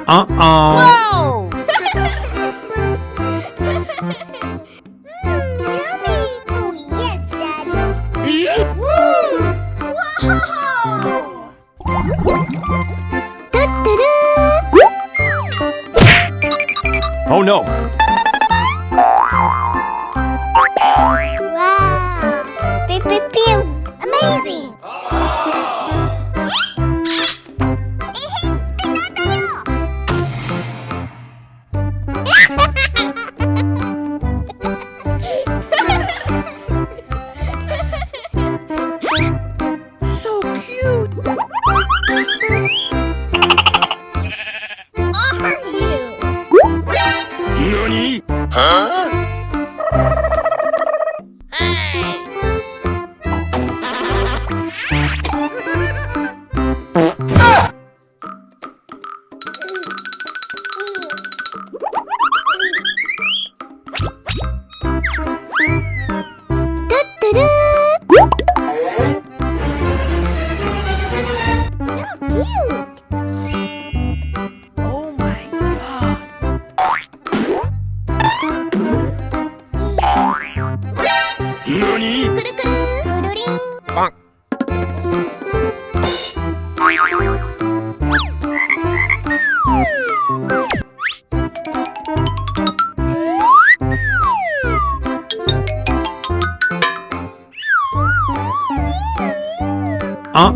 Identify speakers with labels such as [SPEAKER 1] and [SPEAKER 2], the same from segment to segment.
[SPEAKER 1] Whoa!
[SPEAKER 2] Yummy! Oh, yes, Daddy!
[SPEAKER 1] Oh no!
[SPEAKER 2] Wow! Pew, pew, pew! Amazing!
[SPEAKER 3] So cute.
[SPEAKER 2] Are you?
[SPEAKER 1] Nani? Huh?
[SPEAKER 3] Oh my god.
[SPEAKER 1] Nani?
[SPEAKER 2] くるくるくるりん
[SPEAKER 1] Bonk.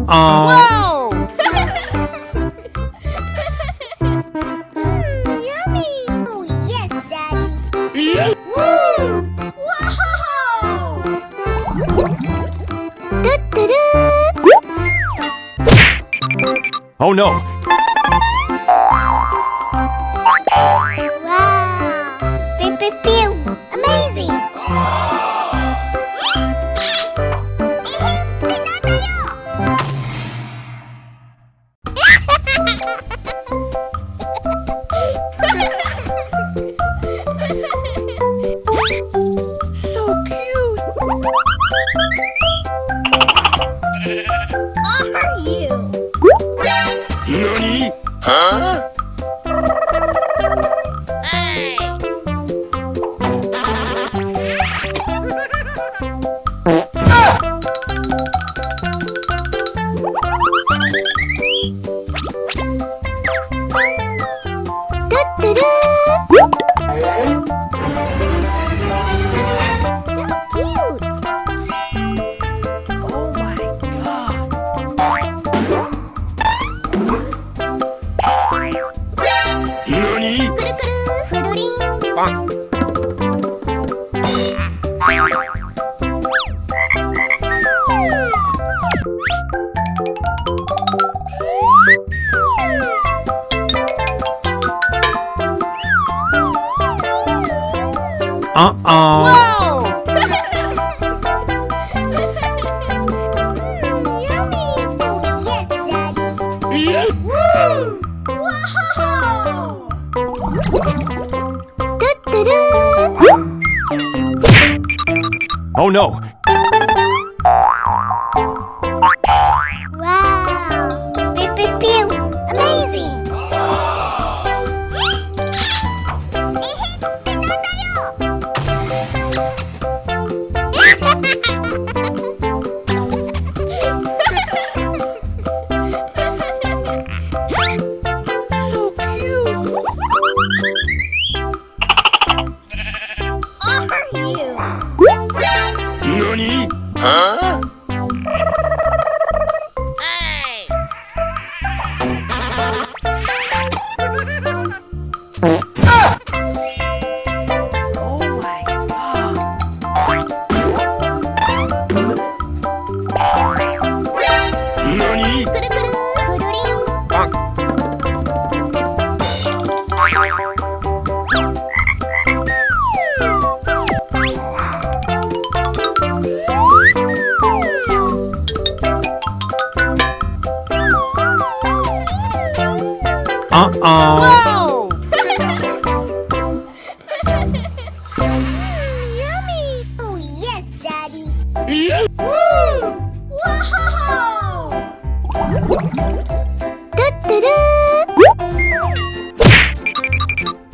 [SPEAKER 3] Whoa!
[SPEAKER 2] Yummy! Oh, yes, Daddy!
[SPEAKER 1] Oh no!
[SPEAKER 2] Wow! Pew, pew, pew! Amazing!
[SPEAKER 3] So cute.
[SPEAKER 2] Are you?
[SPEAKER 1] Nani? Huh?
[SPEAKER 2] Cute!
[SPEAKER 3] Oh my god.
[SPEAKER 1] Nani?
[SPEAKER 2] くるくるくるりん
[SPEAKER 1] Bonk.
[SPEAKER 3] Whoa!
[SPEAKER 2] Yummy! Oh, yes, Daddy!
[SPEAKER 1] Oh no!
[SPEAKER 2] Wow! Pew, pew, pew! Amazing!
[SPEAKER 3] So cute.
[SPEAKER 2] Are you?
[SPEAKER 1] Nani? Huh?
[SPEAKER 3] Oh my god.
[SPEAKER 1] Nani?
[SPEAKER 2] くるくるくるりん
[SPEAKER 1] Bonk.
[SPEAKER 3] Whoa!
[SPEAKER 2] Yummy! Oh, yes, Daddy! Wow!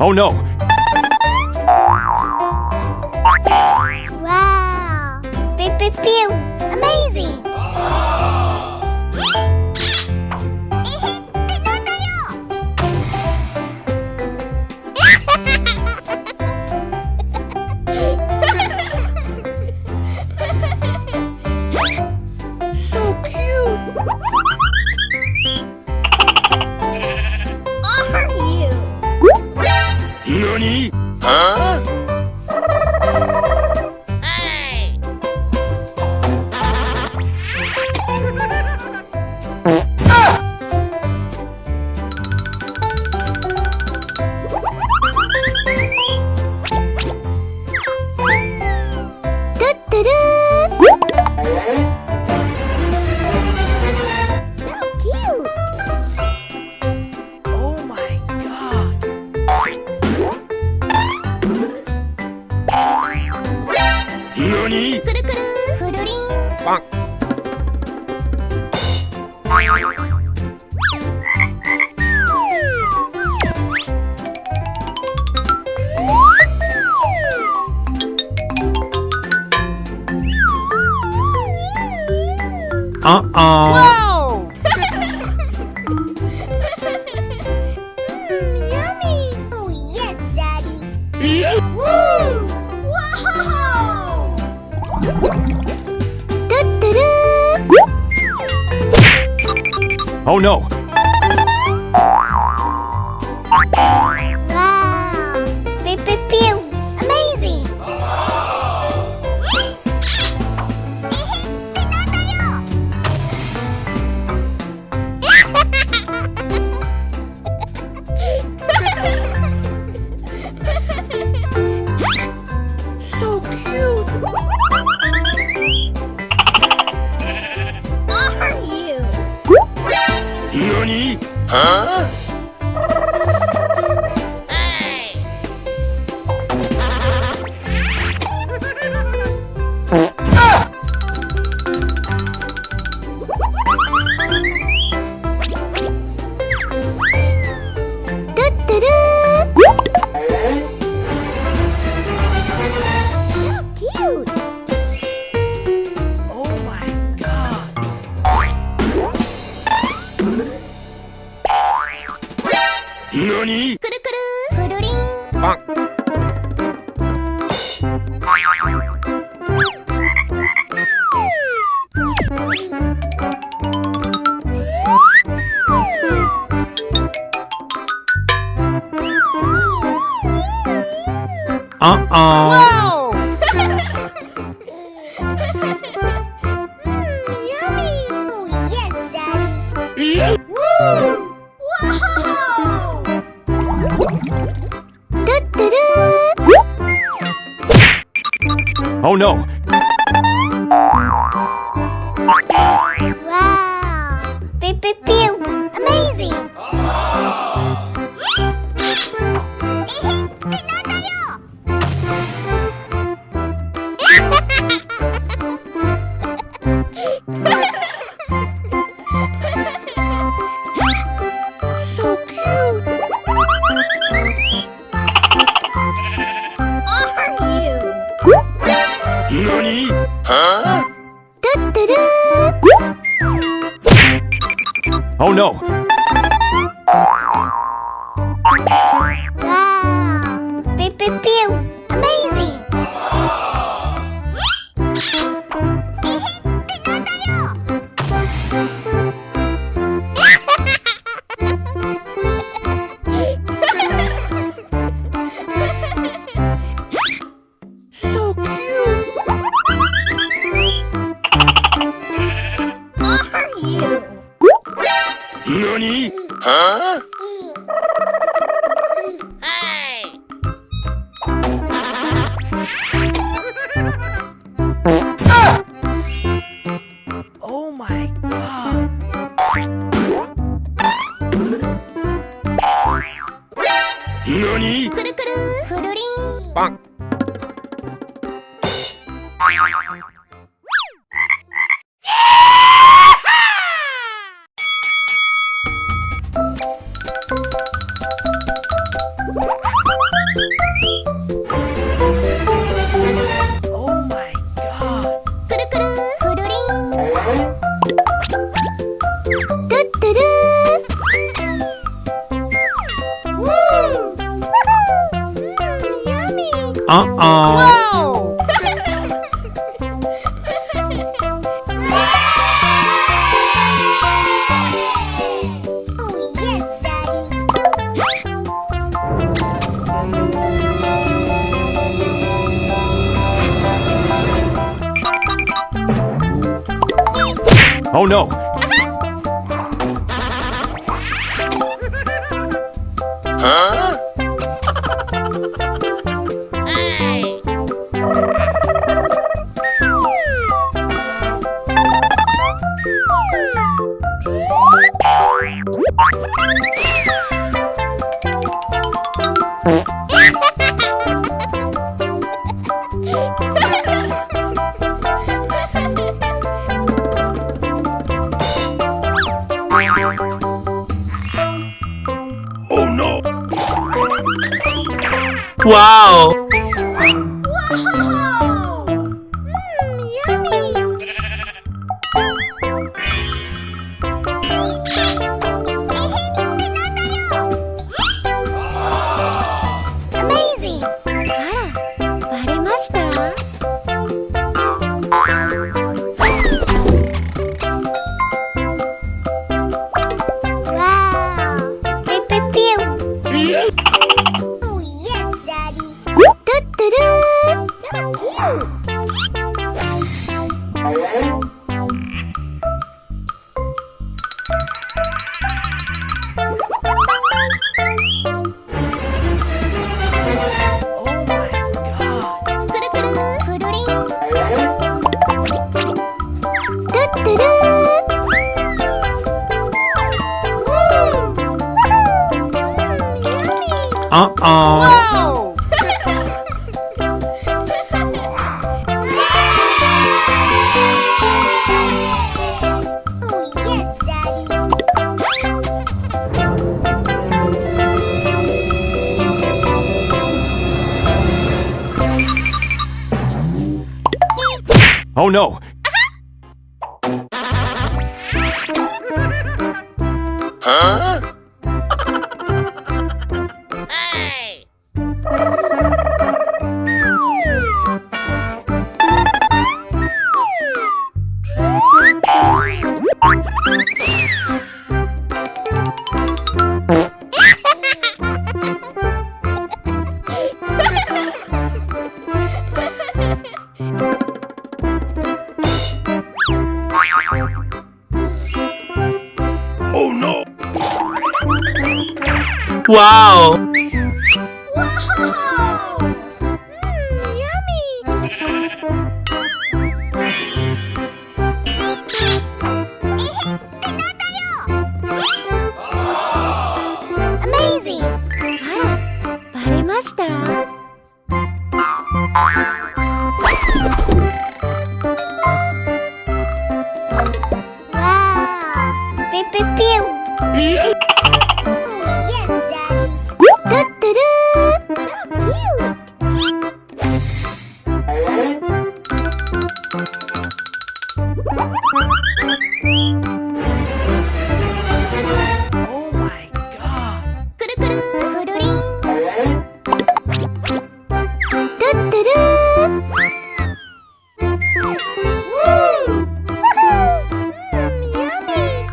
[SPEAKER 1] Oh no!
[SPEAKER 2] Wow! Pew, pew, pew! Amazing!
[SPEAKER 3] So cute.
[SPEAKER 2] Are you?
[SPEAKER 1] Nani? Huh?
[SPEAKER 2] So cute!
[SPEAKER 3] Oh my god.
[SPEAKER 1] Nani?
[SPEAKER 2] くるくるふるりん
[SPEAKER 1] Bonk.
[SPEAKER 3] Whoa!
[SPEAKER 2] Yummy! Oh yes, Daddy! Woo! Wow!
[SPEAKER 1] Oh no!
[SPEAKER 2] Wow! Pew, pew, pew! Amazing!
[SPEAKER 3] So cute.
[SPEAKER 2] Are you?
[SPEAKER 1] Nani? Huh?
[SPEAKER 2] So cute!
[SPEAKER 3] Oh my god.
[SPEAKER 1] Nani?
[SPEAKER 2] くるくるふるりん
[SPEAKER 1] Bonk.
[SPEAKER 3] Whoa!
[SPEAKER 2] Yummy! Oh yes, Daddy! Woo! Wow!
[SPEAKER 1] Oh no!
[SPEAKER 2] Wow! Pew, pew, pew! Amazing!
[SPEAKER 3] So cute.
[SPEAKER 2] Are you?
[SPEAKER 1] Nani? Huh? Oh no!
[SPEAKER 2] Wow! Pew, pew, pew! Amazing!
[SPEAKER 3] So cute.
[SPEAKER 2] Are you?
[SPEAKER 1] Nani? Huh?
[SPEAKER 3] Oh my god.
[SPEAKER 1] Nani?
[SPEAKER 2] くるくるふるりん
[SPEAKER 1] Bonk.
[SPEAKER 3] Wow!
[SPEAKER 2] Oh, yes, Daddy.
[SPEAKER 1] Oh no! Huh? Oh no!
[SPEAKER 4] Wow!
[SPEAKER 2] Amazing!
[SPEAKER 5] バレました？
[SPEAKER 2] Wow! Pew, pew, pew. Oh, yes, Daddy.
[SPEAKER 5] トゥットゥルー
[SPEAKER 2] So cute.
[SPEAKER 3] Oh my god!
[SPEAKER 2] くるくるくるりん。
[SPEAKER 5] トゥットゥルー
[SPEAKER 3] Wow!
[SPEAKER 2] Oh, yes, Daddy.
[SPEAKER 1] Oh no! Huh? Oh no!
[SPEAKER 4] Wow!
[SPEAKER 2] Amazing!
[SPEAKER 5] バレました？
[SPEAKER 2] Wow! Pew, pew, pew. Oh, yes, Daddy.
[SPEAKER 5] トゥットゥルー
[SPEAKER 2] So cute.
[SPEAKER 3] Oh my god!
[SPEAKER 2] くるくるくるりん。
[SPEAKER 5] トゥットゥルー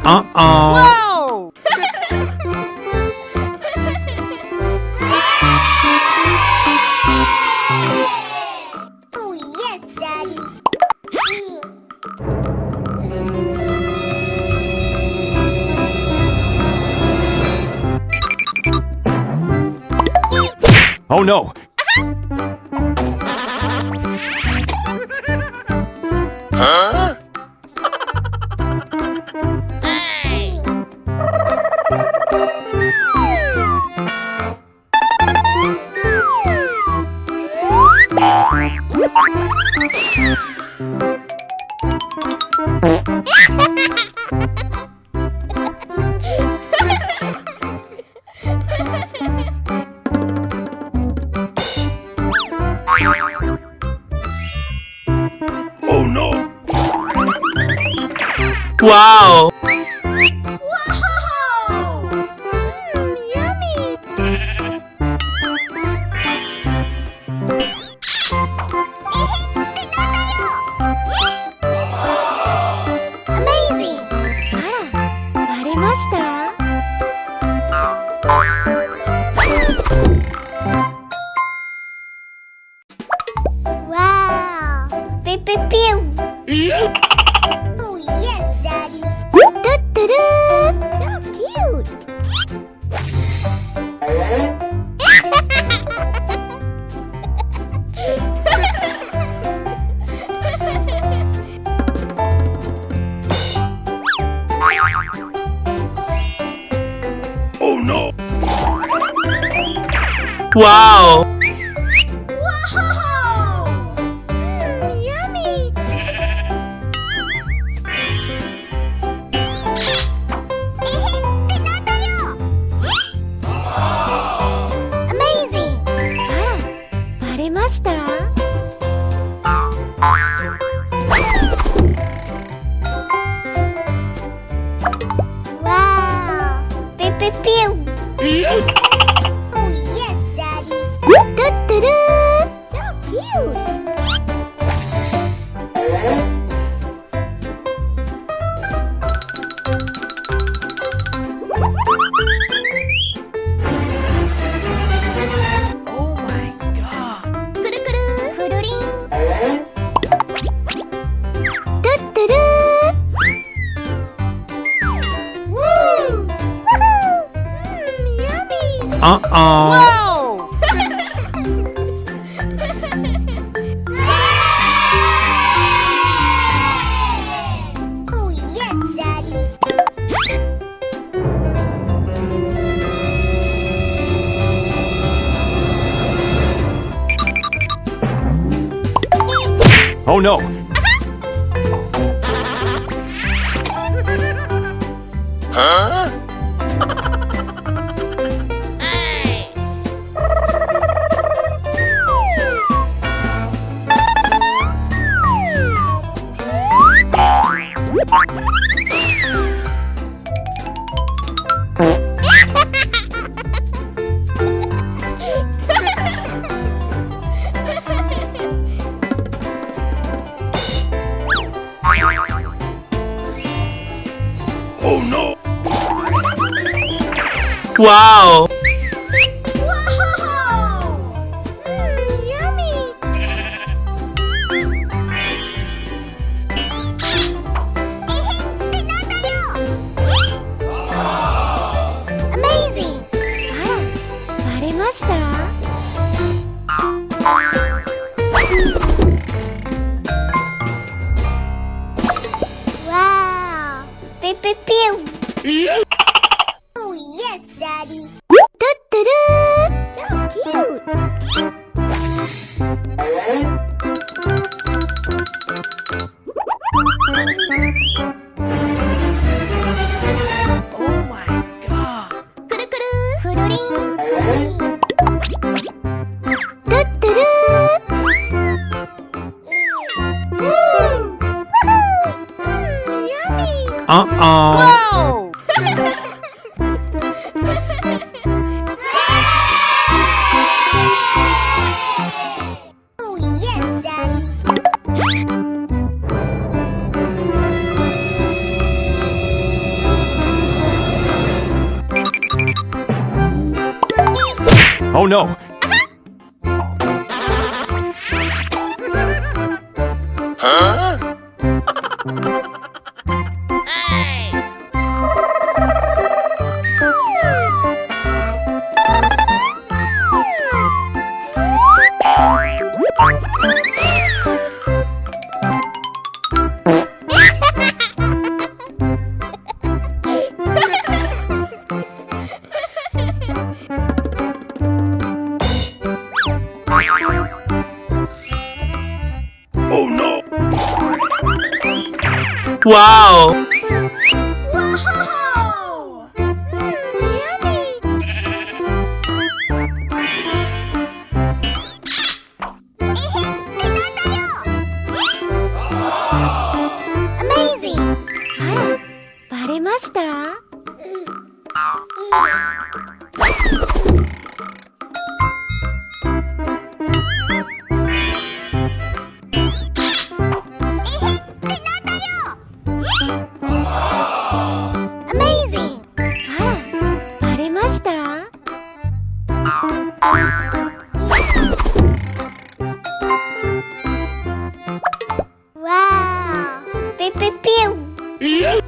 [SPEAKER 3] Wow!
[SPEAKER 2] Oh, yes, Daddy.
[SPEAKER 1] Oh no! Huh? Oh no!
[SPEAKER 4] Wow!
[SPEAKER 2] Oh, yes, Daddy.
[SPEAKER 5] トゥットゥルー So cute!
[SPEAKER 1] Oh no!
[SPEAKER 4] Wow!
[SPEAKER 5] Yummy!
[SPEAKER 2] Amazing.
[SPEAKER 5] あら、バレました？
[SPEAKER 2] Wow. Pew, pew, pew. Oh, yes, Daddy.
[SPEAKER 5] トゥットゥルー So cute!
[SPEAKER 3] Oh my god.
[SPEAKER 2] くるくるふるりん。
[SPEAKER 5] トゥットゥルー Yummy!
[SPEAKER 4] Uh-oh.
[SPEAKER 3] Wow!
[SPEAKER 2] Oh, yes, Daddy.
[SPEAKER 1] Oh no! Huh? Oh no!
[SPEAKER 4] Wow!
[SPEAKER 5] Yummy!
[SPEAKER 2] Amazing.
[SPEAKER 5] あら、バレました？
[SPEAKER 2] Wow. Pew, pew, pew. Oh, yes, Daddy.
[SPEAKER 5] トゥットゥルー So cute!
[SPEAKER 3] Oh my god.
[SPEAKER 2] くるくるふるりん。
[SPEAKER 5] トゥットゥルー Yummy!
[SPEAKER 4] Uh-oh.
[SPEAKER 3] Wow!
[SPEAKER 2] Oh, yes, Daddy.
[SPEAKER 1] Oh no! Huh? Oh no!
[SPEAKER 4] Wow!
[SPEAKER 2] Amazing.
[SPEAKER 5] あら、バレました？
[SPEAKER 2] Amazing.
[SPEAKER 5] あら、バレました？
[SPEAKER 2] Wow. Pew pew pew.